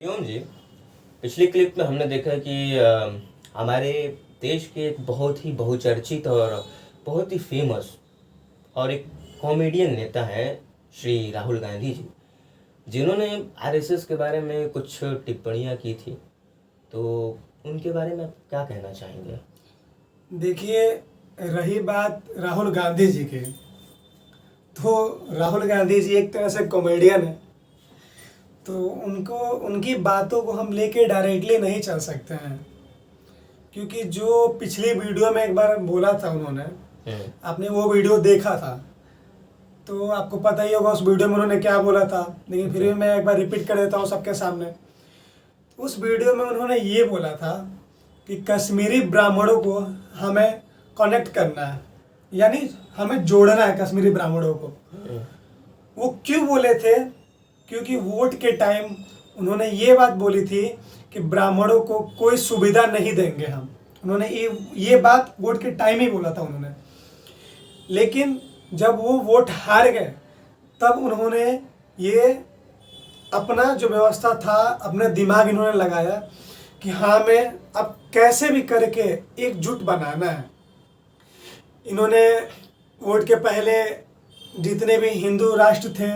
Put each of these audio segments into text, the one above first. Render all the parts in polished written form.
क्यों जी। पिछली क्लिप में हमने देखा कि हमारे देश के एक बहुत ही बहुचर्चित और बहुत ही फेमस और एक कॉमेडियन नेता हैं श्री राहुल गांधी जी, जिन्होंने आरएसएस के बारे में कुछ टिप्पणियां की थी। तो उनके बारे में आप क्या कहना चाहेंगे? देखिए, रही बात राहुल गांधी जी की, तो राहुल गांधी जी एक तरह से कॉमेडियन है। तो उनको उनकी बातों को हम लेके डायरेक्टली नहीं चल सकते हैं, क्योंकि जो पिछली वीडियो में एक बार बोला था उन्होंने, आपने वो वीडियो देखा था तो आपको पता ही होगा उस वीडियो में उन्होंने क्या बोला था। लेकिन फिर भी मैं एक बार रिपीट कर देता हूँ सबके सामने। उस वीडियो में उन्होंने ये बोला था कि कश्मीरी ब्राह्मणों को हमें कनेक्ट करना है, यानी हमें जोड़ना है कश्मीरी ब्राह्मणों को। वो क्यों बोले थे? क्योंकि वोट के टाइम उन्होंने ये बात बोली थी कि ब्राह्मणों को कोई सुविधा नहीं देंगे हम। उन्होंने ये बात वोट के टाइम ही बोला था उन्होंने। लेकिन जब वो वोट हार गए तब उन्होंने ये अपना जो व्यवस्था था, अपना दिमाग इन्होंने लगाया कि हाँ, मैं अब कैसे भी करके एकजुट बनाना है। इन्होंने वोट के पहले जितने भी हिंदू राष्ट्र थे,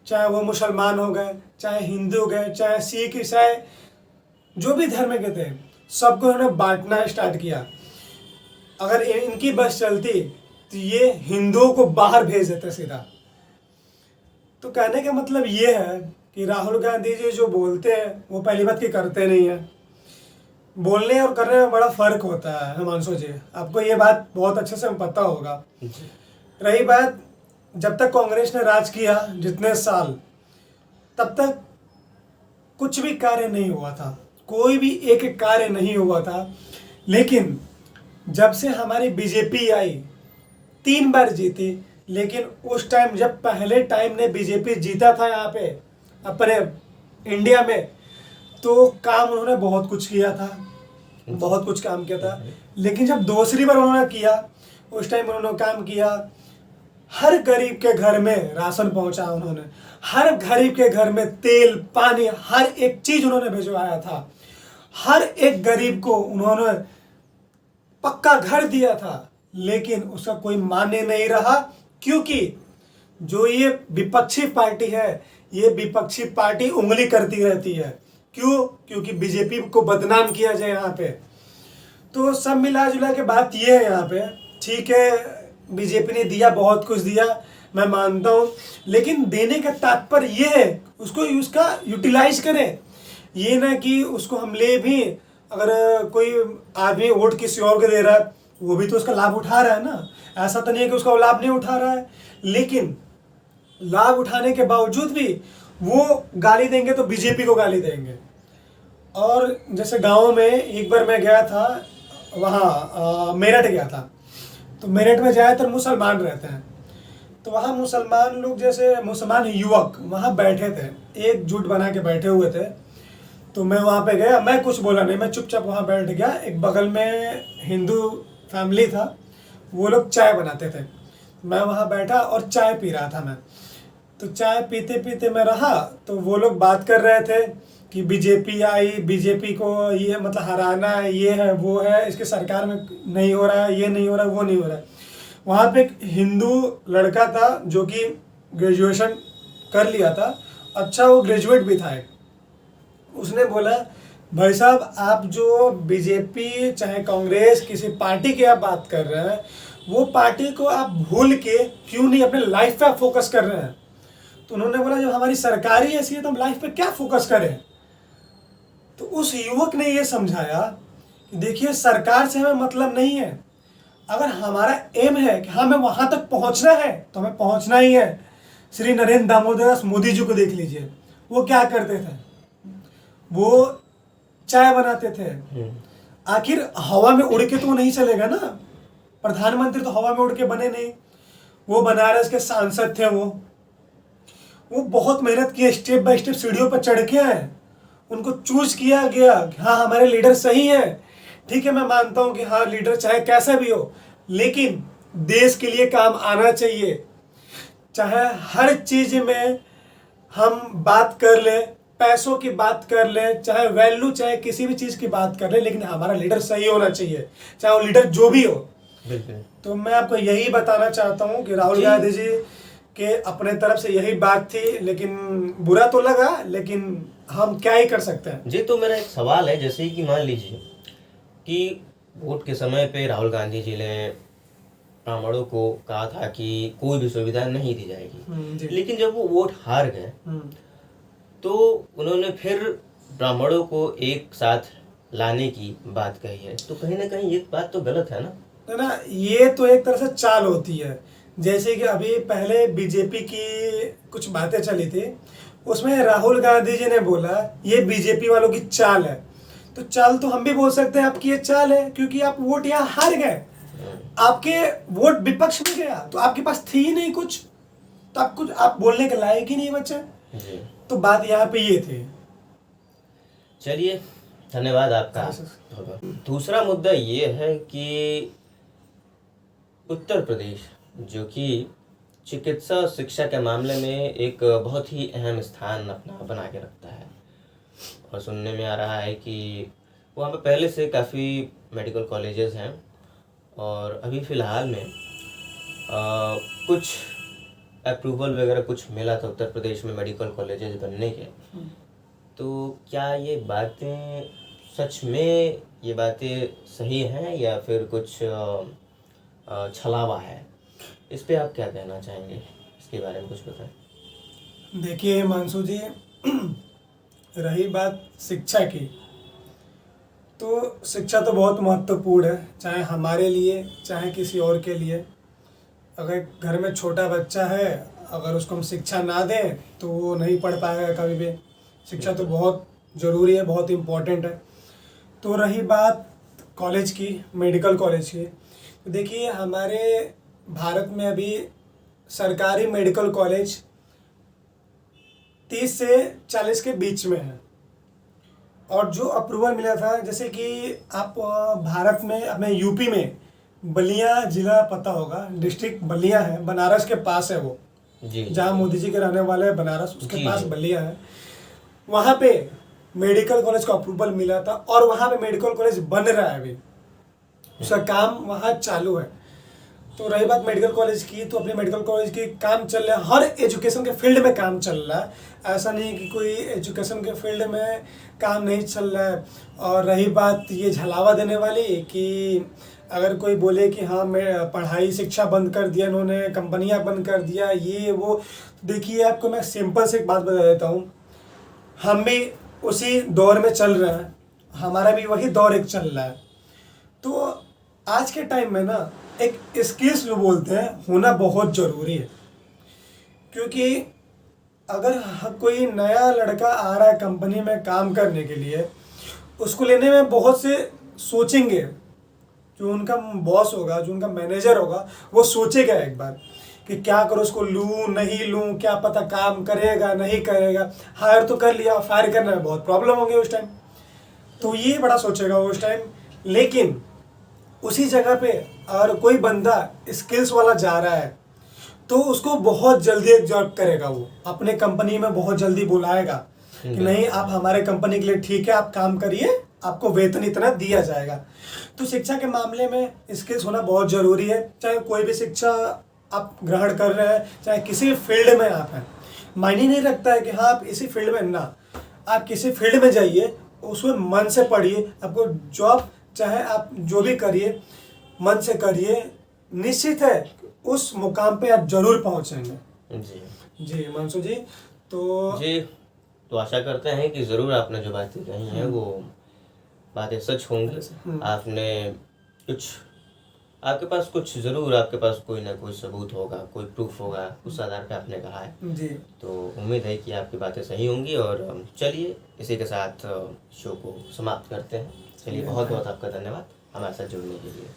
चाहे वो मुसलमान हो गए, चाहे हिंदू गए, चाहे सिख ईसाई, जो भी धर्म के थे, सबको इन्होंने बांटना स्टार्ट किया। अगर इनकी बस चलती तो ये हिंदुओं को बाहर भेज देते सीधा। तो कहने का मतलब ये है कि राहुल गांधी जी जो बोलते हैं वो पहली बात की करते नहीं है। बोलने और करने में बड़ा फर्क होता है हिमांशु जी, आपको ये बात बहुत अच्छे से पता होगा। रही बात, जब तक कांग्रेस ने राज किया जितने साल, तब तक कुछ भी कार्य नहीं हुआ था, कोई भी एक कार्य नहीं हुआ था। लेकिन जब से हमारी बीजेपी आई, 3 बार जीती, लेकिन उस टाइम जब पहले टाइम ने बीजेपी जीता था यहाँ पे अपने इंडिया में, तो काम उन्होंने बहुत कुछ किया था, बहुत कुछ काम किया था। लेकिन जब दूसरी बार उन्होंने किया, उस टाइम उन्होंने काम किया, हर गरीब के घर में राशन पहुंचा उन्होंने, हर गरीब के घर में तेल पानी हर एक चीज उन्होंने भिजवाया था, हर एक गरीब को उन्होंने पक्का घर दिया था। लेकिन उसका कोई माने नहीं रहा, क्योंकि जो ये विपक्षी पार्टी है, ये विपक्षी पार्टी उंगली करती रहती है। क्यों? क्योंकि बीजेपी को बदनाम किया जाए यहाँ पे। तो सब मिला जुला के बात ये है यहाँ पे, ठीक है, बीजेपी ने दिया, बहुत कुछ दिया, मैं मानता हूँ, लेकिन देने का तात्पर्य ये है उसको उसका यूटिलाइज करें। ये ना कि उसको हम ले भी, अगर कोई आदमी वोट किसी और को दे रहा है, वो भी तो उसका लाभ उठा रहा है ना। ऐसा तो नहीं है कि उसका लाभ नहीं उठा रहा है, लेकिन लाभ उठाने के बावजूद भी वो गाली देंगे तो बीजेपी को गाली देंगे। और जैसे गाँव में एक बार मैं गया था, वहाँ मेरठ गया था, तो मेरठ में ज़्यादातर मुसलमान रहते हैं। तो वहाँ मुसलमान लोग, जैसे मुसलमान युवक वहाँ बैठे थे, एकजुट बना के बैठे हुए थे। तो मैं वहाँ पे गया, मैं कुछ बोला नहीं, मैं चुपचाप वहाँ बैठ गया। एक बगल में हिंदू फैमिली था, वो लोग चाय बनाते थे, मैं वहाँ बैठा और चाय पी रहा था मैं। तो चाय पीते पीते मैं रहा, तो वो लोग बात कर रहे थे कि बीजेपी आई, बीजेपी को ये मतलब हराना है, ये है वो है, इसके सरकार में नहीं हो रहा है, ये नहीं हो रहा है, वो नहीं हो रहा है। वहाँ पे एक हिंदू लड़का था जो कि ग्रेजुएशन कर लिया था, अच्छा वो ग्रेजुएट भी था एक। उसने बोला, भाई साहब, आप जो बीजेपी चाहे कांग्रेस किसी पार्टी की आप बात कर रहे हैं, वो पार्टी को आप भूल के क्यों नहीं अपने लाइफ पे फोकस कर रहे हैं? तो उन्होंने बोला, जब हमारी सरकार ही ऐसी है तो हम लाइफ पे क्या फोकस करें? तो उस युवक ने ये समझाया कि देखिए, सरकार से हमें मतलब नहीं है, अगर हमारा एम है कि हमें वहां तक पहुंचना है तो हमें पहुंचना ही है। श्री नरेंद्र दामोदर दास मोदी जी को देख लीजिए, वो क्या करते थे? वो चाय बनाते थे। आखिर हवा में उड़ के तो वो नहीं चलेगा ना, प्रधानमंत्री तो हवा में उड़ के बने नहीं। वो बनारस के सांसद थे, वो बहुत मेहनत किए, स्टेप बाय स्टेप सीढ़ियों पर चढ़ के आए, उनको चूज किया गया, हाँ हमारे लीडर सही है। ठीक है, मैं मानता हूं कि हाँ, लीडर चाहे कैसा भी हो, लेकिन देश के लिए काम आना चाहिए। चाहे हर चीज में हम बात कर ले पैसों की बात कर ले, चाहे वैल्यू, चाहे किसी भी चीज़ की बात कर ले, लेकिन हमारा लीडर सही होना चाहिए, चाहे वो लीडर जो भी हो। बिल्कुल तो मैं आपको यही बताना चाहता हूँ कि राहुल जी। गांधी जी के अपने तरफ से यही बात थी, लेकिन बुरा तो लगा, लेकिन हम क्या ही कर सकते हैं। जी। तो मेरा एक सवाल है, जैसे कि मान लीजिए कि वोट के समय पे राहुल गांधी जी ने ब्राह्मणों को कहा था कि कोई भी सुविधा नहीं दी जाएगी, जी। लेकिन जब वो वोट हार गए तो उन्होंने फिर ब्राह्मणों को एक साथ लाने की बात कही है। तो कहीं ना कहीं ये बात तो गलत है ना? है ना, ये तो एक तरह से चाल होती है। जैसे कि अभी पहले बीजेपी की कुछ बातें चली थी, उसमें राहुल गांधी जी ने बोला ये बीजेपी वालों की चाल है। तो चाल तो हम भी बोल सकते हैं आपकी ये चाल है, क्योंकि आप वोट यहाँ हार गए, आपके वोट विपक्ष में गया, तो आपके पास थी ही नहीं कुछ, तो आप बोलने के लायक ही नहीं बचे। जी। तो बात यहाँ पे ये थी। चलिए, धन्यवाद आपका। होगा। दूसरा मुद्दा ये है कि उत्तर प्रदेश, जो कि चिकित्सा शिक्षा के मामले में एक बहुत ही अहम स्थान अपना बना के रखता है, और सुनने में आ रहा है कि वहाँ पे पहले से काफ़ी मेडिकल कॉलेजेस हैं, और अभी फ़िलहाल में कुछ अप्रूवल वगैरह कुछ मिला था उत्तर प्रदेश में मेडिकल कॉलेजेस बनने के। तो क्या ये बातें सच में, ये बातें सही हैं या फिर कुछ छलावा है? इस पे आप क्या कहना चाहेंगे? इसके बारे में कुछ बताएं। देखिए हिमांशु जी, रही बात शिक्षा की, तो शिक्षा तो बहुत महत्वपूर्ण है, चाहे हमारे लिए चाहे किसी और के लिए। अगर घर में छोटा बच्चा है, अगर उसको हम शिक्षा ना दें तो वो नहीं पढ़ पाएगा कभी भी। शिक्षा तो बहुत ज़रूरी है, बहुत इम्पोर्टेंट है। तो रही बात कॉलेज की, मेडिकल कॉलेज की, तो देखिए हमारे भारत में अभी सरकारी मेडिकल कॉलेज 30 से 40 के बीच में है, और जो अप्रूवल मिला था, जैसे कि आप भारत में अपने यूपी में बलिया जिला पता होगा, डिस्ट्रिक्ट बलिया है, बनारस के पास है वो, जी। जहाँ मोदी जी के रहने वाले हैं बनारस, उसके जी, पास जी। बलिया है। वहाँ पे मेडिकल कॉलेज का अप्रूवल मिला था, और वहाँ पे मेडिकल कॉलेज बन रहा है अभी, उसका काम वहाँ चालू है। तो रही बात मेडिकल कॉलेज की, तो अपने मेडिकल कॉलेज की काम चल रहा है, हर एजुकेशन के फील्ड में काम चल रहा है। ऐसा नहीं कि कोई एजुकेशन के फील्ड में काम नहीं चल रहा है। और रही बात ये झलावा देने वाली कि अगर कोई बोले कि हाँ मैं पढ़ाई शिक्षा बंद कर दिया इन्होंने, कंपनियां बंद कर दिया, ये वो, देखिए आपको मैं सिंपल से एक बात बता देता हूँ, हम भी उसी दौर में चल रहे हैं, हमारा भी वही दौर एक चल रहा है। तो आज के टाइम में ना एक स्किल्स जो बोलते हैं होना बहुत ज़रूरी है, क्योंकि अगर कोई नया लड़का आ रहा है कंपनी में काम करने के लिए, उसको लेने में बहुत से सोचेंगे, जो उनका बॉस होगा, जो उनका मैनेजर होगा, वो सोचेगा एक बार कि क्या करो, उसको लूँ नहीं लूँ, क्या पता काम करेगा नहीं करेगा, हायर तो कर लिया, फायर करने में बहुत प्रॉब्लम होगी उस टाइम, तो ये बड़ा सोचेगा उस टाइम। लेकिन उसी जगह पे अगर कोई बंदा स्किल्स वाला जा रहा है, तो उसको बहुत जल्दी जॉब करेगा, वो अपने कंपनी में बहुत जल्दी बुलाएगा कि नहीं आप हमारे कंपनी के लिए ठीक है, आप काम करिए, आपको वेतन इतना दिया जाएगा। तो शिक्षा के मामले में स्किल्स होना बहुत ज़रूरी है, चाहे कोई भी शिक्षा आप ग्रहण कर रहे हैं, चाहे किसी भी फील्ड में आप हैं, मायने नहीं रखता है कि हाँ आप इसी फील्ड में ना, आप किसी फील्ड में जाइए, उसमें मन से पढ़िए, आपको जॉब चाहे आप जो भी करिए मन से करिए, निश्चित है उस मुकाम पे आप जरूर पहुंचेंगे। जी जी हिमांशु जी, तो आशा करते हैं कि ज़रूर आपने जो बातें कही हैं वो बातें सच होंगी। आपने कुछ, आपके पास कुछ ज़रूर, आपके पास कोई ना कोई सबूत होगा, कोई प्रूफ होगा, उस आधार पे आपने कहा है जी। तो उम्मीद है कि आपकी बातें सही होंगी। और चलिए इसी के साथ शो को समाप्त करते हैं। चलिए, बहुत बहुत आपका धन्यवाद हमारे साथ जुड़ने के लिए।